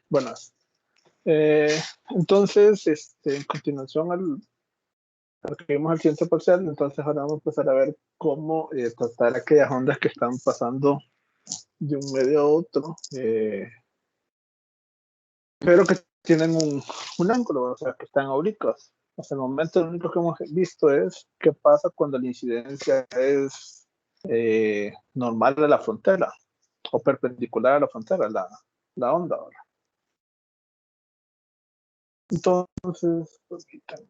Buenas. Entonces, en continuación a lo que vimos al siguiente parcial, entonces ahora vamos a empezar a ver cómo tratar aquellas ondas que están pasando de un medio a otro, pero que tienen un ángulo, o sea, que están oblicuas. Hasta el momento lo único que hemos visto es qué pasa cuando la incidencia es normal de la frontera o perpendicular a la frontera, la onda. ¿Verdad? Entonces, permítanme.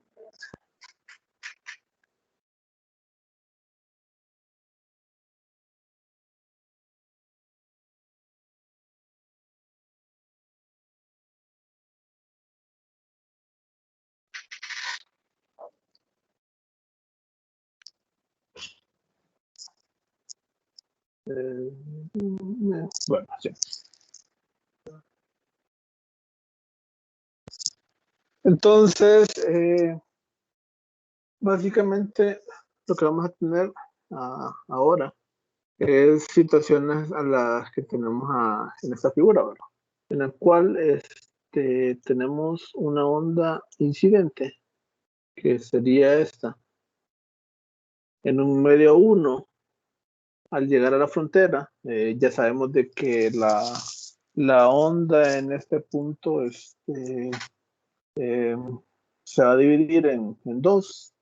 Bueno, sí. Entonces, básicamente lo que vamos a tener ahora es situaciones a las que tenemos en esta figura, ¿verdad? En la cual tenemos una onda incidente, que sería esta, en un medio 1, al llegar a la frontera, ya sabemos de que la onda en este punto eh, se va a dividir en dos.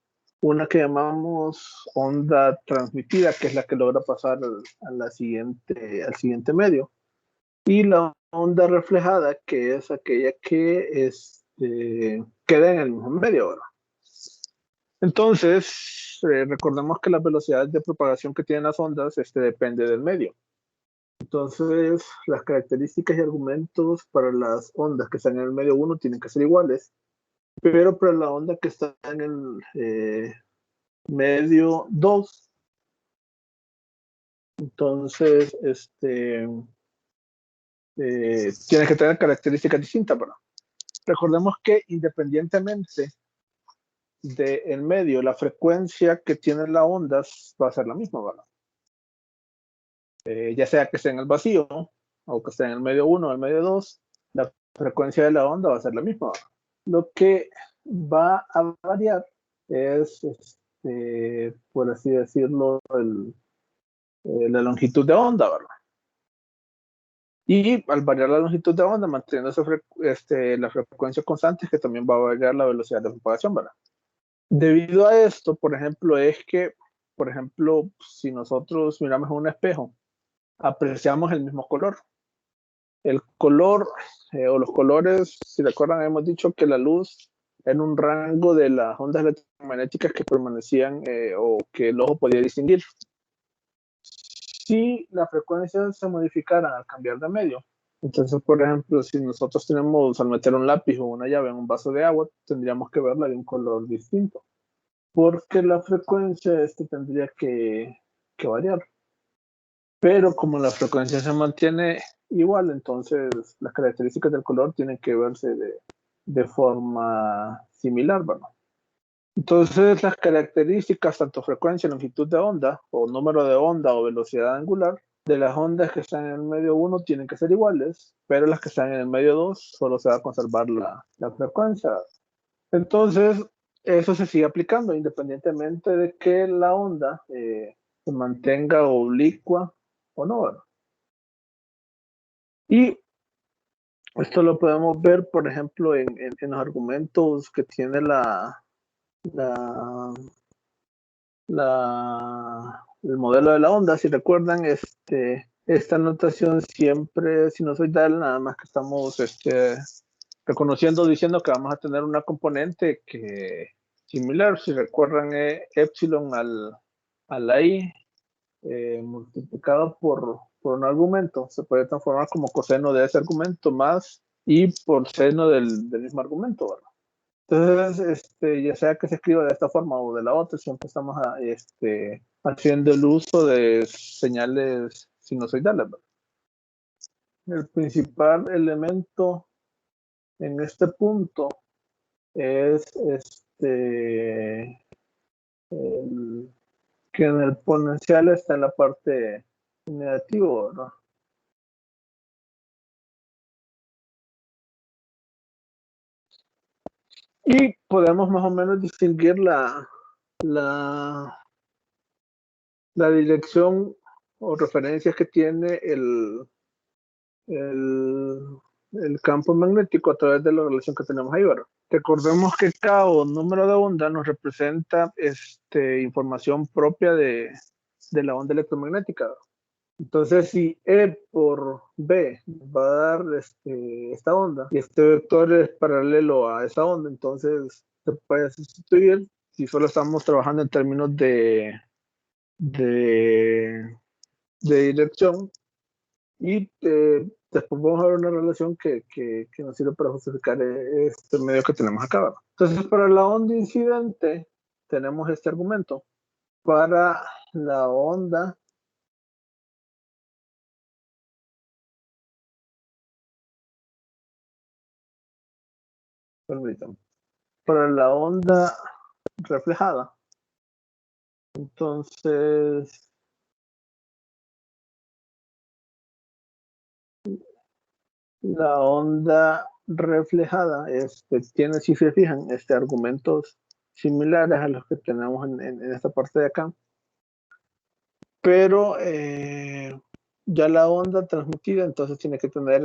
Una que llamamos onda transmitida, que es la que logra pasar al siguiente medio. Y la onda reflejada, que es aquella que queda en el mismo medio. ¿Verdad? Entonces, recordemos que las velocidades de propagación que tienen las ondas depende del medio. Entonces, las características y argumentos para las ondas que están en el medio 1 tienen que ser iguales, pero para la onda que está en el medio 2, entonces tiene que tener características distintas. ¿Verdad? Recordemos que independientemente del medio, la frecuencia que tiene la onda va a ser la misma, ¿verdad? Ya sea que esté en el vacío o que esté en el medio 1 o el medio 2, la frecuencia de la onda va a ser la misma. ¿Verdad? Lo que va a variar es, por así decirlo, la longitud de onda, ¿verdad? Y al variar la longitud de onda, manteniendo la frecuencia constante, que también va a variar la velocidad de propagación, ¿verdad? Debido a esto, por ejemplo, es que, por ejemplo, si nosotros miramos en un espejo, apreciamos el mismo color. El color o los colores, si recuerdan, hemos dicho que la luz en un rango de las ondas electromagnéticas que permanecían o que el ojo podía distinguir. Si la frecuencia se modificara al cambiar de medio, entonces, por ejemplo, si nosotros tenemos al meter un lápiz o una llave en un vaso de agua, tendríamos que verla de un color distinto, porque la frecuencia tendría que variar. Pero como la frecuencia se mantiene igual, entonces las características del color tienen que verse de forma similar, ¿verdad? Entonces las características, tanto frecuencia, longitud de onda, o número de onda o velocidad angular, de las ondas que están en el medio 1 tienen que ser iguales, pero las que están en el medio 2 solo se va a conservar la frecuencia. Entonces, eso se sigue aplicando independientemente de que la onda se mantenga oblicua o no, ¿verdad? Y esto lo podemos ver, por ejemplo, en los argumentos que tiene la, el modelo de la onda. Si recuerdan, esta notación siempre sinusoidal, nada más que estamos reconociendo, diciendo que vamos a tener una componente que similar. Si recuerdan, epsilon a la i multiplicado por un argumento se puede transformar como coseno de ese argumento más y por seno del mismo argumento, ¿verdad? Entonces, ya sea que se escriba de esta forma o de la otra, siempre estamos haciendo el uso de señales sinusoidales, ¿verdad? El principal elemento en este punto es el, que en el exponencial está en la parte negativa, ¿verdad? Y podemos más o menos distinguir la dirección o referencias que tiene el campo magnético a través de la relación que tenemos ahí, ¿verdad? Recordemos que cada número de onda nos representa información propia de la onda electromagnética, ¿verdad? Entonces, si E por B va a dar esta onda y este vector es paralelo a esa onda, entonces se puede sustituir si solo estamos trabajando en términos de, de dirección y después vamos a ver una relación que nos sirve para justificar este medio que tenemos acá, ¿verdad? Entonces, para la onda incidente tenemos este argumento. Para la onda permítanme, para la onda reflejada, entonces la onda reflejada tiene, si se fijan, argumentos similares a los que tenemos en esta parte de acá, pero ya la onda transmitida entonces tiene que tener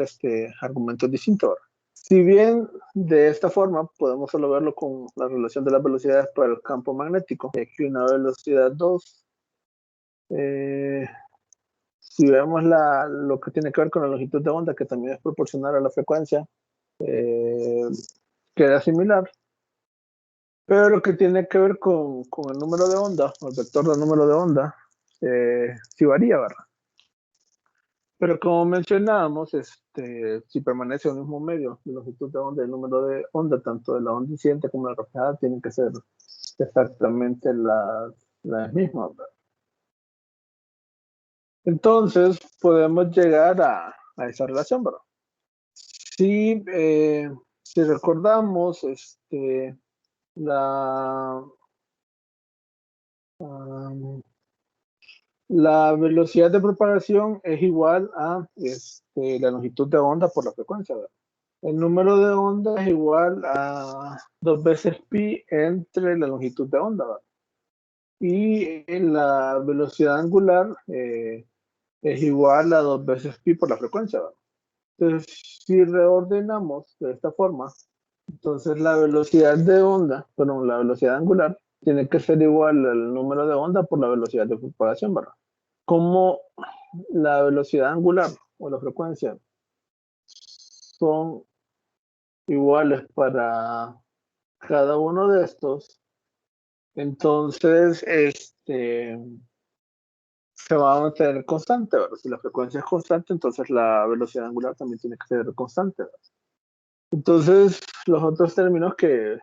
argumentos distintos. Si bien de esta forma podemos solo verlo con la relación de las velocidades para el campo magnético, aquí una velocidad 2, si vemos lo que tiene que ver con la longitud de onda, que también es proporcional a la frecuencia, eh, queda similar, pero lo que tiene que ver con el número de onda, o el vector del número de onda, sí varía, ¿verdad? Pero como mencionábamos, si permanece en el mismo medio, la longitud de onda y el número de onda, tanto de la onda incidente como la reflejada, tienen que ser exactamente las mismas, ¿verdad? Entonces, podemos llegar a esa relación, ¿verdad? Si, si recordamos, la, um, la velocidad de propagación es igual a la longitud de onda por la frecuencia, ¿verdad? El número de onda es igual a 2 veces pi entre la longitud de onda, ¿verdad? Y en la velocidad angular es igual a 2 veces pi por la frecuencia, ¿verdad? Entonces, si reordenamos de esta forma, entonces la velocidad de onda, perdón, la velocidad angular tiene que ser igual al número de onda por la velocidad de propagación, ¿verdad? Como la velocidad angular o la frecuencia son iguales para cada uno de estos, entonces se va a mantener constante, ¿verdad? Si la frecuencia es constante, entonces la velocidad angular también tiene que ser constante, ¿verdad? Entonces, los otros términos que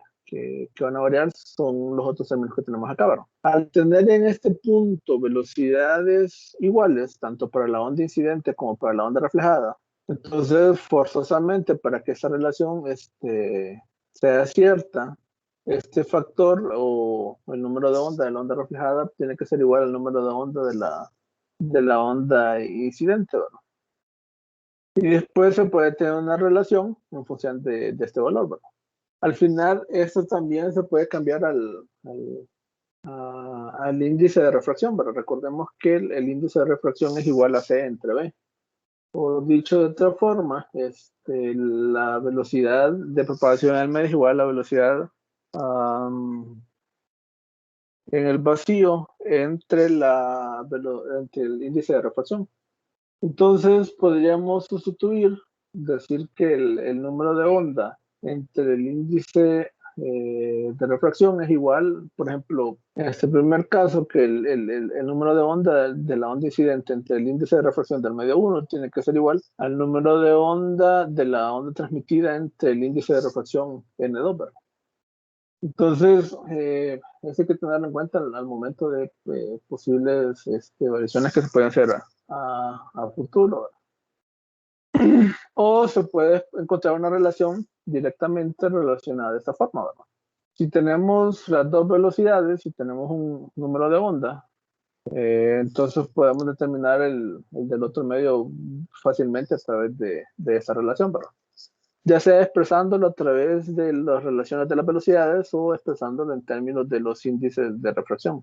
van a variar son los otros términos que tenemos acá, ¿verdad? Al tener en este punto velocidades iguales, tanto para la onda incidente como para la onda reflejada, entonces forzosamente para que esa relación sea cierta, este factor o el número de la onda reflejada tiene que ser igual al número de onda de la onda incidente, ¿verdad? Y después se puede tener una relación en función de este valor, ¿verdad? Al final, esto también se puede cambiar al índice de refracción, pero recordemos que el índice de refracción es igual a C entre B. O dicho de otra forma, la velocidad de propagación en el medio es igual a la velocidad en el vacío entre el índice de refracción. Entonces podríamos sustituir, decir que el número de onda entre el índice de refracción es igual, por ejemplo, en este primer caso, que el número de onda de la onda incidente entre el índice de refracción del medio 1 tiene que ser igual al número de onda de la onda transmitida entre el índice de refracción N2, ¿verdad? Entonces, eso hay que tenerlo en cuenta al momento de posibles variaciones que se pueden hacer a futuro. O se puede encontrar una relación directamente relacionada de esta forma, ¿verdad? Si tenemos las dos velocidades, si tenemos un número de onda, entonces podemos determinar el del otro medio fácilmente a través de esa relación, ¿verdad? ya sea expresándolo a través de las relaciones de las velocidades o expresándolo en términos de los índices de refracción.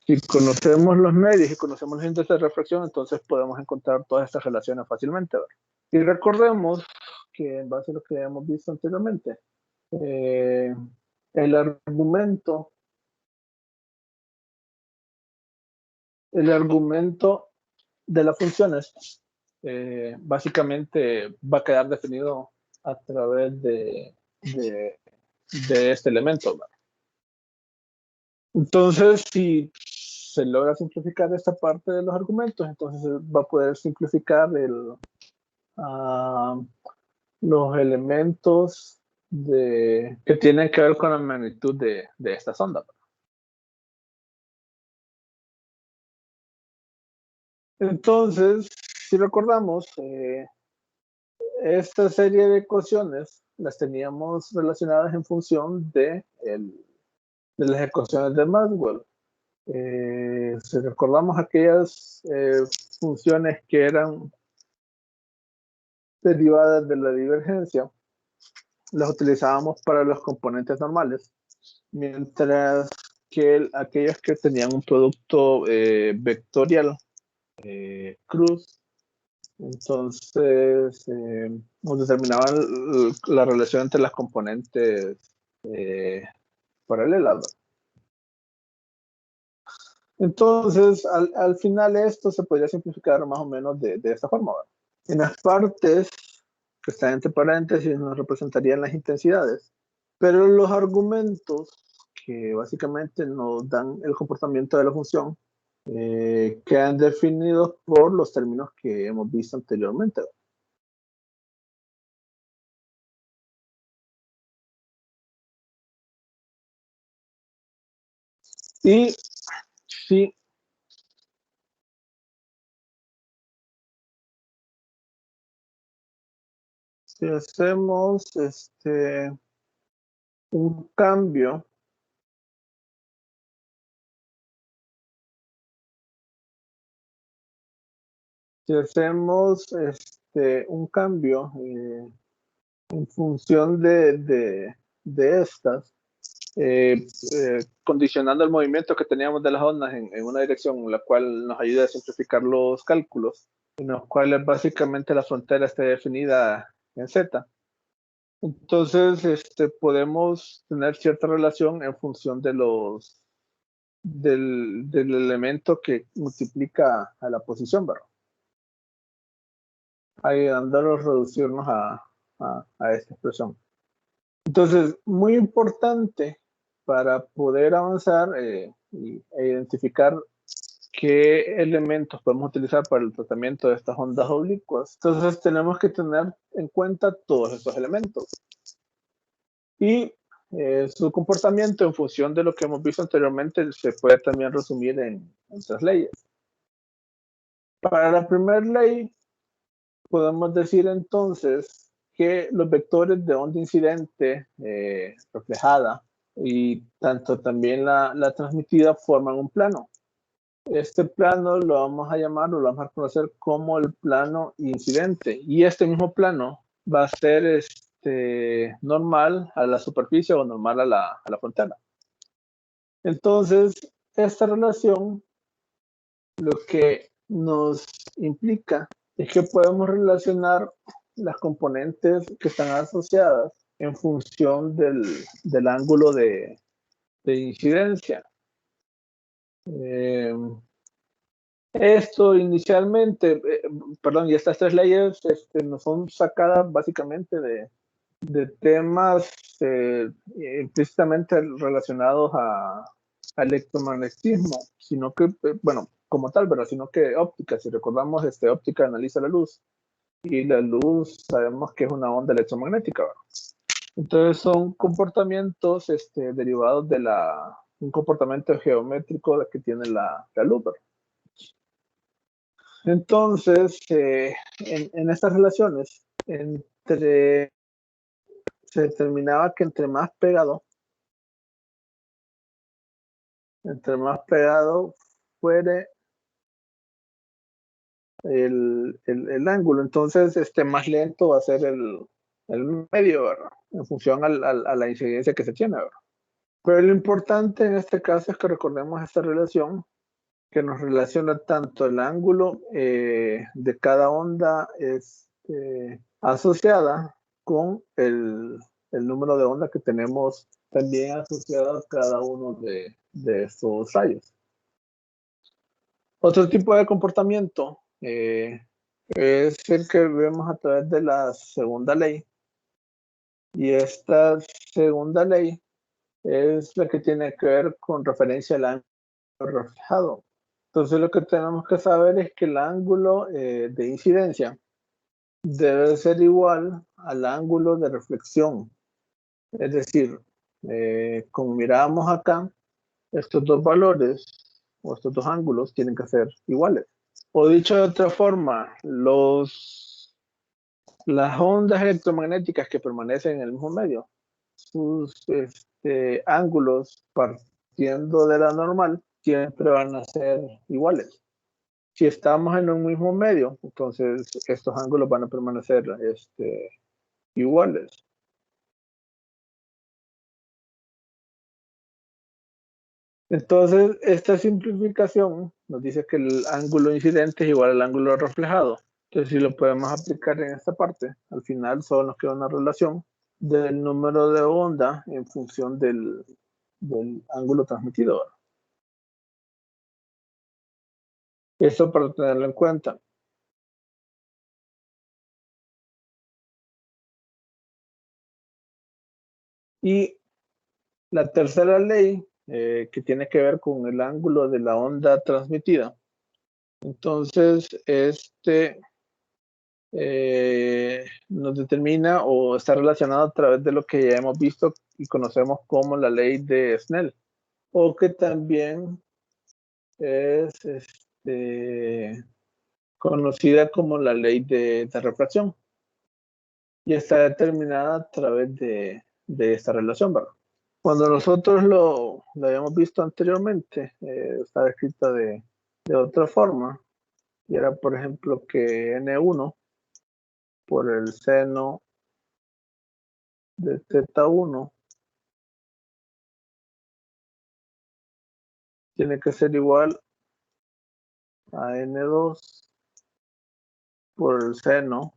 Si conocemos los medios y conocemos los índices de refracción, entonces podemos encontrar todas estas relaciones fácilmente, ¿verdad? Y recordemos que en base a lo que hemos visto anteriormente, el argumento de las funciones básicamente va a quedar definido a través de este elemento, ¿verdad? Entonces, si se logra simplificar esta parte de los argumentos, entonces va a poder simplificar los elementos que tienen que ver con la magnitud de esta sonda. Entonces, si recordamos, esta serie de ecuaciones las teníamos relacionadas en función de las ecuaciones de Maxwell. Si recordamos aquellas funciones que eran derivadas de la divergencia, las utilizábamos para los componentes normales, mientras que aquellos que tenían un producto vectorial cruz, entonces nos determinaban la relación entre las componentes paralelas. Entonces, al final esto se podría simplificar más o menos de esta forma, ¿verdad? En las partes que están entre paréntesis nos representarían las intensidades, pero los argumentos que básicamente nos dan el comportamiento de la función quedan definidos por los términos que hemos visto anteriormente. Y si hacemos un cambio, un cambio en función de estas, condicionando el movimiento que teníamos de las ondas en una dirección, la cual nos ayuda a simplificar los cálculos, en los cuales básicamente la frontera esté definida en Z. Entonces, podemos tener cierta relación en función del elemento que multiplica a la posición, ¿verdad? Ayudándonos a reducirnos a esta expresión. Entonces, muy importante para poder avanzar e identificar qué elementos podemos utilizar para el tratamiento de estas ondas oblicuas. Entonces, tenemos que tener en cuenta todos estos elementos. Y su comportamiento en función de lo que hemos visto anteriormente se puede también resumir en 3 leyes. Para la primera ley, podemos decir entonces que los vectores de onda incidente reflejada y tanto también la transmitida forman un plano. Este plano lo vamos a llamar o lo vamos a conocer como el plano incidente. Y este mismo plano va a ser normal a la superficie o normal a la frontera. Entonces, esta relación lo que nos implica es que podemos relacionar las componentes que están asociadas en función del ángulo de incidencia. Esto inicialmente, perdón, y estas 3 leyes no son sacadas básicamente de temas implícitamente relacionados a electromagnetismo, sino que, bueno, como tal, ¿verdad? Sino que óptica. Si recordamos, óptica analiza la luz y la luz sabemos que es una onda electromagnética, ¿verdad? Entonces son comportamientos derivados de un comportamiento geométrico que tiene la luz, ¿verdad? Entonces, en estas relaciones, se determinaba que entre más pegado fuere el ángulo, entonces más lento va a ser el medio, ¿verdad? En función a la incidencia que se tiene, ¿verdad? Pero lo importante en este caso es que recordemos esta relación que nos relaciona tanto el ángulo de cada onda asociada con el número de onda que tenemos también asociado a cada uno de estos rayos. Otro tipo de comportamiento es el que vemos a través de la segunda ley. Y esta segunda ley es la que tiene que ver con referencia al ángulo reflejado. Entonces lo que tenemos que saber es que el ángulo de incidencia debe ser igual al ángulo de reflexión. Es decir, como mirábamos acá, estos dos valores o estos dos ángulos tienen que ser iguales. O dicho de otra forma, las ondas electromagnéticas que permanecen en el mismo medio, sus ángulos partiendo de la normal siempre van a ser iguales. Si estamos en un mismo medio, entonces estos ángulos van a permanecer iguales. Entonces, esta simplificación nos dice que el ángulo incidente es igual al ángulo reflejado. Entonces, si lo podemos aplicar en esta parte, al final solo nos queda una relación del número de onda en función del ángulo transmitido. Eso para tenerlo en cuenta. Y la tercera ley, que tiene que ver con el ángulo de la onda transmitida. Entonces, nos determina o está relacionado a través de lo que ya hemos visto y conocemos como la ley de Snell, o que también es conocida como la ley de refracción, y está determinada a través de esta relación, ¿verdad? Cuando nosotros lo habíamos visto anteriormente, estaba escrita de otra forma, y era, por ejemplo, que N1 por el seno de θ1 tiene que ser igual a N2 por el seno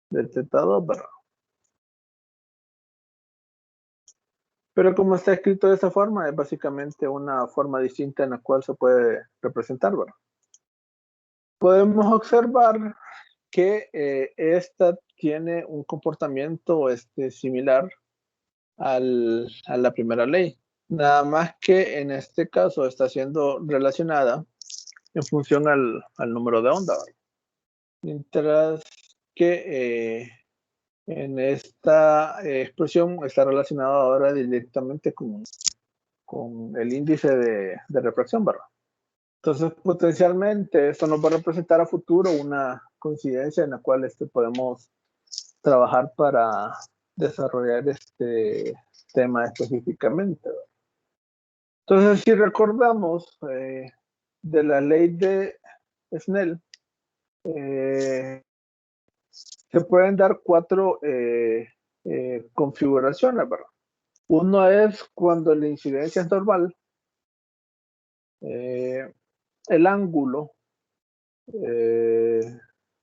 de θ2, ¿verdad? Pero como está escrito de esa forma, es básicamente una forma distinta en la cual se puede representar, ¿verdad? Podemos observar que esta tiene un comportamiento similar a la primera ley. Nada más que en este caso está siendo relacionada en función al número de onda, ¿verdad? Mientras que en esta expresión está relacionada ahora directamente con el índice de refracción, ¿verdad? Entonces, potencialmente, esto nos va a representar a futuro una coincidencia en la cual podemos trabajar para desarrollar este tema específicamente, ¿verdad? Entonces, si recordamos de la ley de Snell, se pueden dar cuatro configuraciones, ¿verdad? Uno es cuando la incidencia es normal, el ángulo,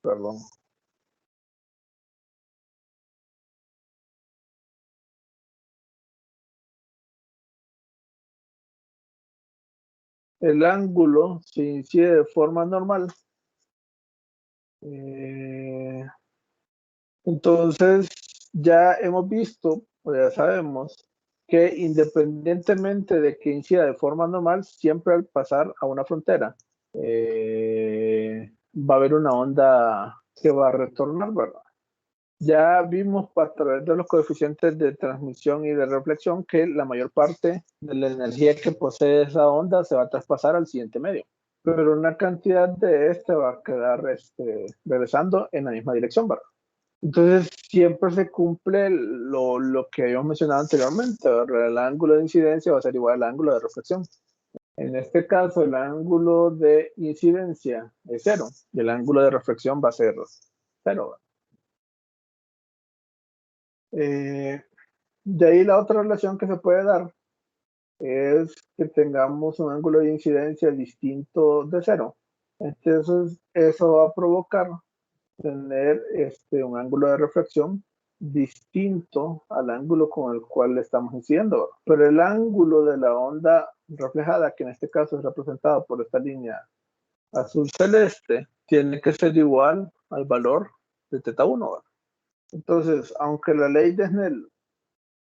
perdón, el ángulo se incide de forma normal. Entonces, ya hemos visto, o ya sabemos, que independientemente de que incida de forma normal, siempre al pasar a una frontera, va a haber una onda que va a retornar, ¿verdad? Ya vimos a través de los coeficientes de transmisión y de reflexión que la mayor parte de la energía que posee esa onda se va a traspasar al siguiente medio, pero una cantidad de va a quedar regresando en la misma dirección, ¿verdad? Entonces siempre se cumple lo que habíamos mencionado anteriormente, ¿verdad? El ángulo de incidencia va a ser igual al ángulo de reflexión. En este caso, el ángulo de incidencia es cero y el ángulo de reflexión va a ser cero, ¿verdad? De ahí la otra relación que se puede dar es que tengamos un ángulo de incidencia distinto de cero. Entonces, eso va a provocar tener un ángulo de reflexión distinto al ángulo con el cual le estamos incidiendo. Pero el ángulo de la onda reflejada, que en este caso es representado por esta línea azul celeste, tiene que ser igual al valor de θ1. Entonces, aunque la ley de Snell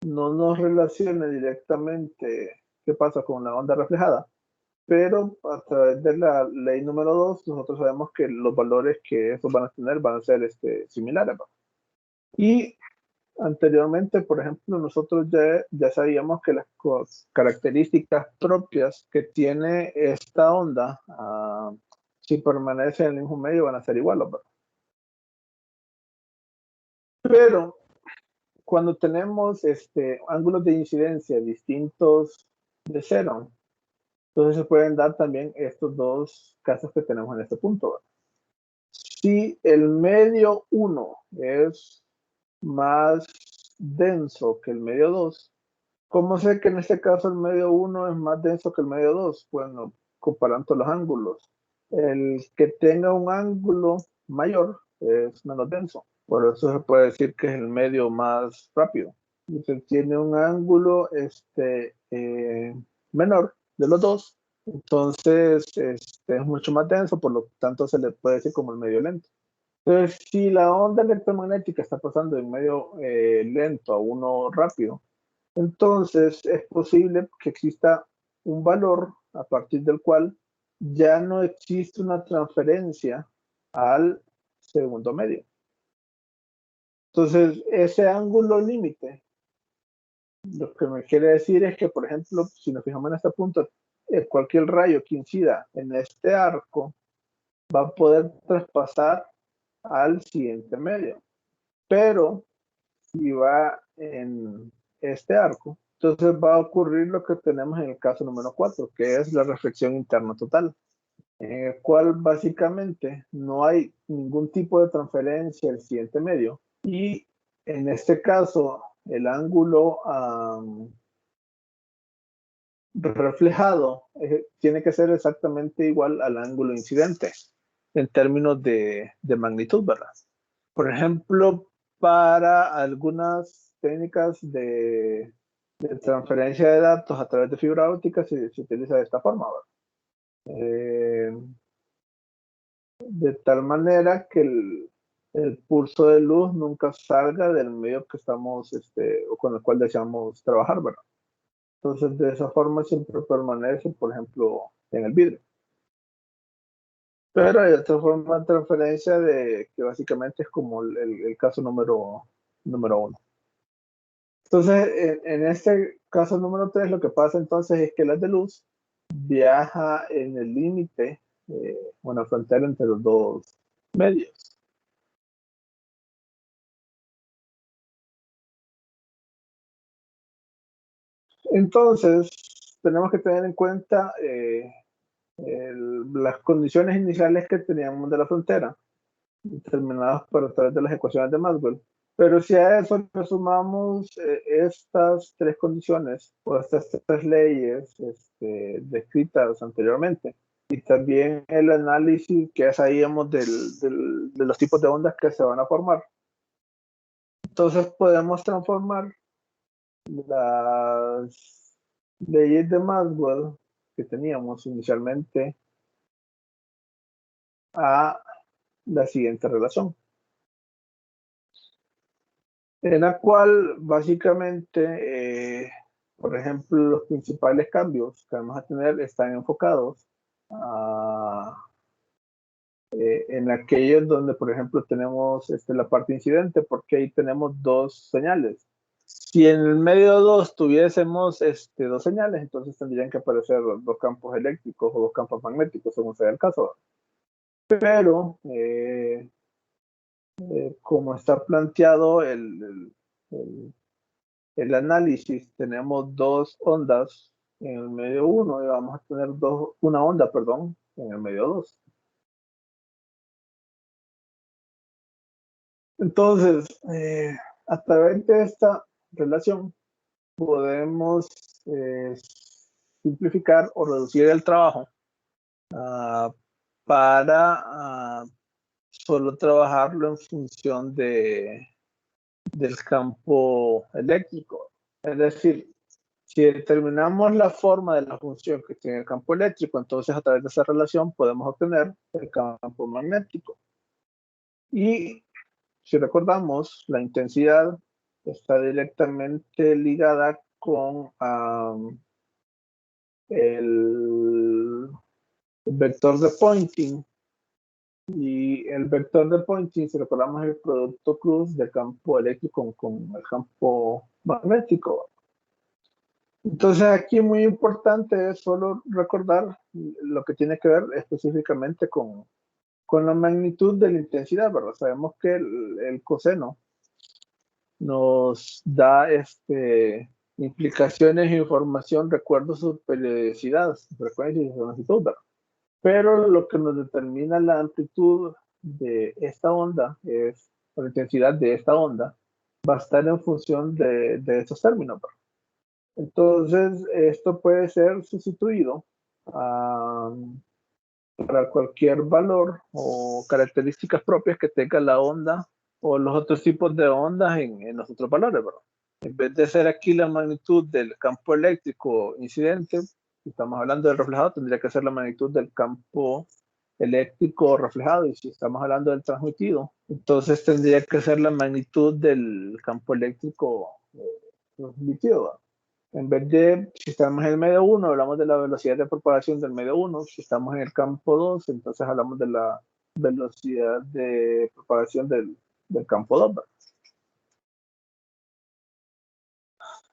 no nos relacione directamente qué pasa con la onda reflejada, pero a través de la ley número 2 nosotros sabemos que los valores que estos van a tener van a ser similares, ¿va? Y anteriormente, por ejemplo, nosotros ya sabíamos que las características propias que tiene esta onda, si permanece en el mismo medio, van a ser iguales, ¿va? Pero cuando tenemos ángulos de incidencia distintos de cero, entonces se pueden dar también estos dos casos que tenemos en este punto, ¿va? Si el medio 1 es más denso que el medio 2, ¿cómo sé que en este caso el medio 1 es más denso que el medio 2? Bueno, comparando los ángulos. El que tenga un ángulo mayor es menos denso. Por eso se puede decir que es el medio más rápido. Y si tiene un ángulo menor de los dos, entonces es mucho más denso, por lo tanto se le puede decir como el medio lento. Entonces, si la onda electromagnética está pasando de un medio lento a uno rápido, entonces es posible que exista un valor a partir del cual ya no existe una transferencia al segundo medio. Entonces, ese ángulo límite, lo que me quiere decir es que, por ejemplo, si nos fijamos en este punto, cualquier rayo que incida en este arco va a poder traspasar al siguiente medio. Pero si va en este arco, entonces va a ocurrir lo que tenemos en el caso número 4, que es la reflexión interna total, en el cual básicamente no hay ningún tipo de transferencia al siguiente medio. Y en este caso, el ángulo reflejado tiene que ser exactamente igual al ángulo incidente en términos de magnitud, ¿verdad? Por ejemplo, para algunas técnicas de transferencia de datos a través de fibra óptica se utiliza de esta forma, ¿verdad? De tal manera que el pulso de luz nunca salga del medio que estamos o con el cual deseamos trabajar, ¿verdad? Entonces, de esa forma siempre permanece, por ejemplo, en el vidrio. Pero hay otra forma de transferencia que básicamente es como el caso número 1. Entonces, en este caso número 3, lo que pasa entonces es que la de luz viaja en el límite, o en la frontera entre los dos medios. Entonces, tenemos que tener en cuenta las condiciones iniciales que teníamos de la frontera, determinadas por a través de las ecuaciones de Maxwell. Pero si a eso le sumamos estas tres condiciones o estas tres leyes descritas anteriormente, y también el análisis que hacíamos de los tipos de ondas que se van a formar, entonces podemos transformar las leyes de Maxwell que teníamos inicialmente a la siguiente relación, en la cual básicamente, por ejemplo, los principales cambios que vamos a tener están enfocados en aquellos donde, por ejemplo, tenemos la parte incidente, porque ahí tenemos dos señales. Si en el medio 2 tuviésemos dos señales, entonces tendrían que aparecer dos campos eléctricos o dos campos magnéticos, según sea el caso. Pero como está planteado el análisis, tenemos dos ondas en el medio 1 y vamos a tener una onda, perdón, en el medio 2. Entonces, a través de esta relación podemos simplificar o reducir el trabajo para solo trabajarlo en función del campo eléctrico. Es decir, si determinamos la forma de la función que tiene el campo eléctrico, entonces a través de esa relación podemos obtener el campo magnético. Y si recordamos, la intensidad está directamente ligada con el vector de Poynting. Y el vector de Poynting, si recordamos, es el producto cruz del campo eléctrico con el campo magnético. Entonces aquí muy importante es solo recordar lo que tiene que ver específicamente con la magnitud de la intensidad, ¿verdad? Sabemos que el coseno nos da implicaciones e información, recuerdo su periodicidad, su frecuencia y su longitud, ¿verdad? Pero lo que nos determina la amplitud de esta onda es, o la intensidad de esta onda, va a estar en función de estos términos, ¿verdad? Entonces, esto puede ser sustituido para cualquier valor o características propias que tenga la onda o los otros tipos de ondas en los otros valores, ¿verdad? En vez de ser aquí la magnitud del campo eléctrico incidente, si estamos hablando del reflejado, tendría que ser la magnitud del campo eléctrico reflejado, y si estamos hablando del transmitido, entonces tendría que ser la magnitud del campo eléctrico transmitido, ¿verdad? En vez de, si estamos en el medio 1, hablamos de la velocidad de propagación del medio 1. Si estamos en el campo 2, entonces hablamos de la velocidad de propagación del campo 2.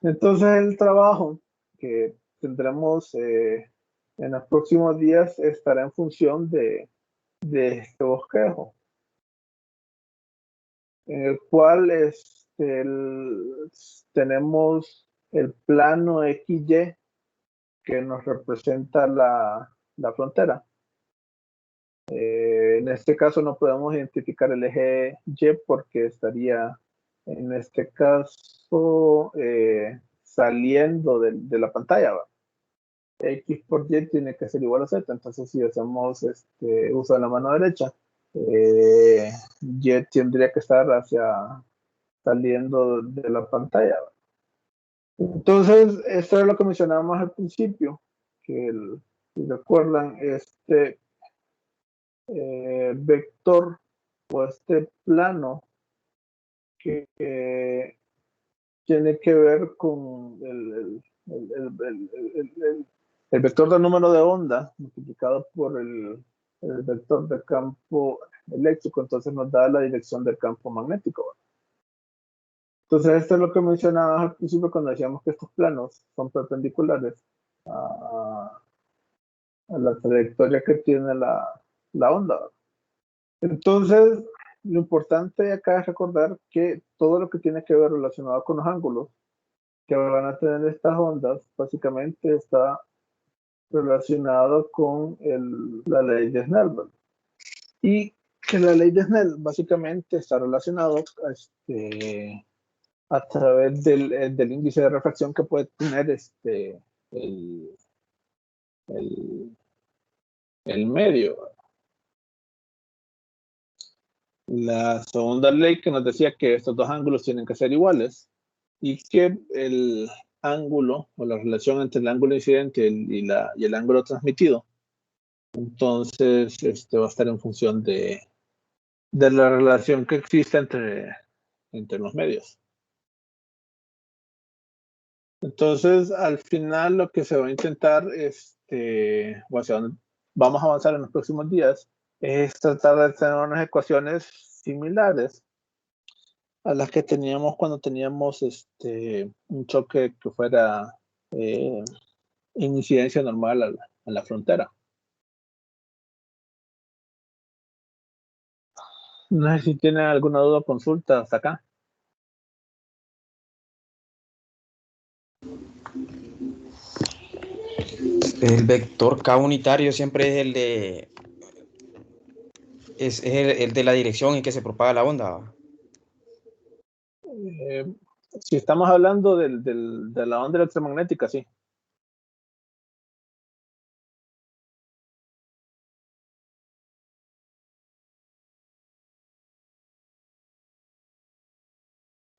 Entonces el trabajo que tendremos en los próximos días estará en función de este bosquejo, en el cual tenemos el plano XY que nos representa la frontera. En este caso no podemos identificar el eje Y porque estaría en este caso saliendo de la pantalla, ¿va? X por Y tiene que ser igual a Z. Entonces si hacemos uso de la mano derecha, Y tendría que estar saliendo de la pantalla, ¿va? Entonces esto es lo que mencionábamos al principio, que si recuerdan, vector o este plano que tiene que ver con el vector del número de onda multiplicado por el vector del campo eléctrico, entonces nos da la dirección del campo magnético. Entonces esto es lo que mencionaba al principio cuando decíamos que estos planos son perpendiculares a la trayectoria que tiene la onda. Entonces, lo importante acá es recordar que todo lo que tiene que ver relacionado con los ángulos que van a tener estas ondas, básicamente está relacionado con la ley de Snell, ¿verdad? Y que la ley de Snell básicamente está relacionado a través del índice de refracción que puede tener el medio. La segunda ley que nos decía que estos dos ángulos tienen que ser iguales y que el ángulo o la relación entre el ángulo incidente y el ángulo transmitido, entonces va a estar en función de la relación que existe entre los medios. Entonces, al final lo que se va a intentar, o hacia donde vamos a avanzar en los próximos días, es tratar de tener unas ecuaciones similares a las que teníamos cuando teníamos un choque que fuera en incidencia normal a la frontera. No sé si tienen alguna duda o consulta hasta acá. El vector K unitario siempre es el de la dirección en que se propaga la onda. Si estamos hablando de la onda electromagnética, sí.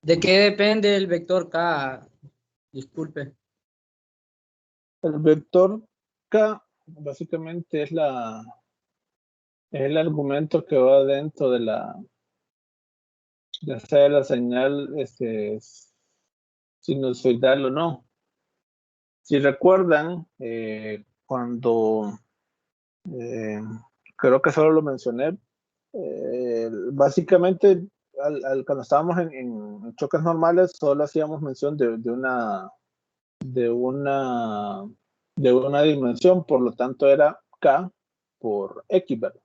¿De qué depende el vector K? Disculpe. El vector K básicamente es el argumento que va dentro de ya sea la señal sinusoidal o no. Si recuerdan, cuando creo que solo lo mencioné, básicamente cuando estábamos en choques normales solo hacíamos mención de una dimensión, por lo tanto era K por X, ¿verdad?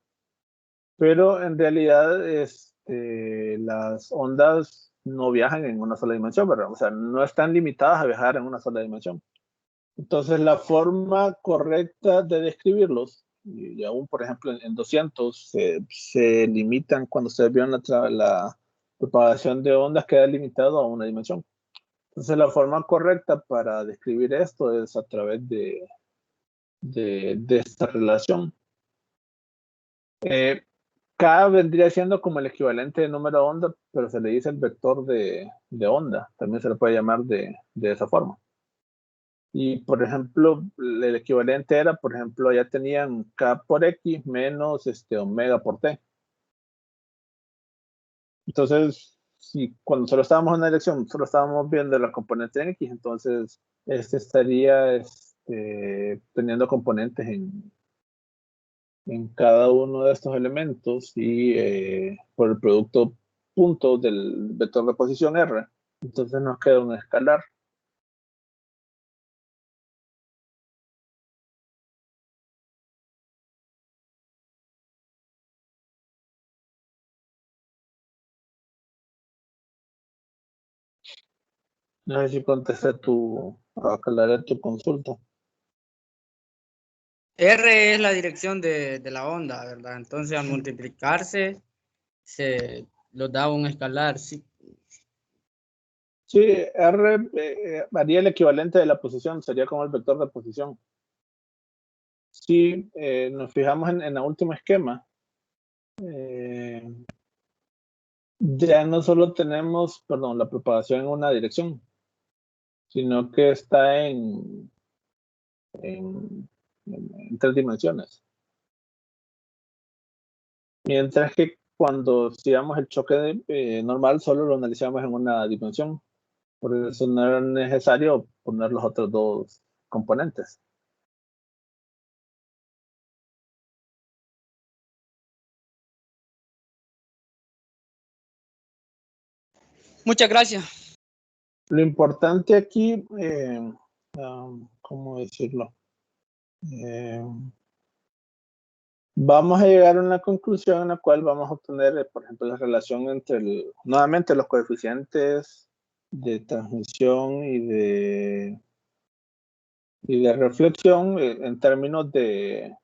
Pero en realidad las ondas no viajan en una sola dimensión, ¿verdad? O sea, no están limitadas a viajar en una sola dimensión. Entonces, la forma correcta de describirlos, y aún por ejemplo en 200, se limitan cuando se vio la propagación de ondas, queda limitado a una dimensión. Entonces, la forma correcta para describir esto es a través de esta relación. K vendría siendo como el equivalente de número de onda, pero se le dice el vector de onda. También se le puede llamar de esa forma. Y, por ejemplo, el equivalente era, por ejemplo, ya tenían K por X menos omega por T. Entonces, si cuando solo estábamos en la dirección, solo estábamos viendo la componente en X, entonces estaría teniendo componentes en cada uno de estos elementos y por el producto punto del vector de posición R. Entonces nos queda un escalar. No sé si contesté aclaré tu consulta. R es la dirección de la onda, ¿verdad? Entonces, al multiplicarse, se los da un escalar, ¿sí? Sí, R haría el equivalente de la posición, sería como el vector de posición. Si nos fijamos en el último esquema, ya no solo tenemos, perdón, la propagación en una dirección, sino que está en 3 dimensiones. Mientras que cuando hacíamos el choque normal, solo lo analizamos en una dimensión. Por eso no era necesario poner los otros 2 componentes. Muchas gracias. Lo importante aquí, ¿cómo decirlo? Vamos a llegar a una conclusión en la cual vamos a obtener, por ejemplo, la relación entre, nuevamente, los coeficientes de transmisión y de reflexión en términos de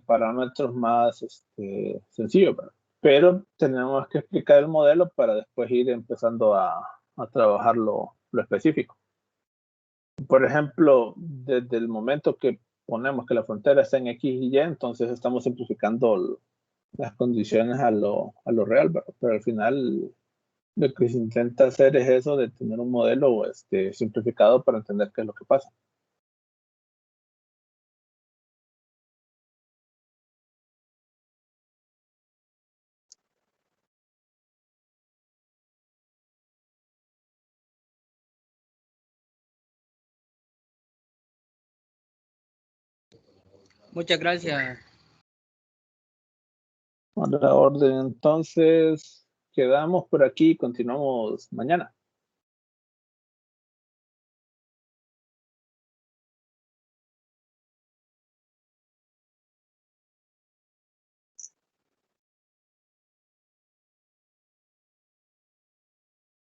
parámetros más sencillos, ¿verdad? Pero tenemos que explicar el modelo para después ir empezando a trabajar lo específico. Por ejemplo, desde el momento que ponemos que la frontera está en X y Y, entonces estamos simplificando las condiciones a lo real, ¿verdad? Pero al final lo que se intenta hacer es eso de tener un modelo simplificado para entender qué es lo que pasa. Muchas gracias. A la orden, entonces quedamos por aquí y continuamos mañana.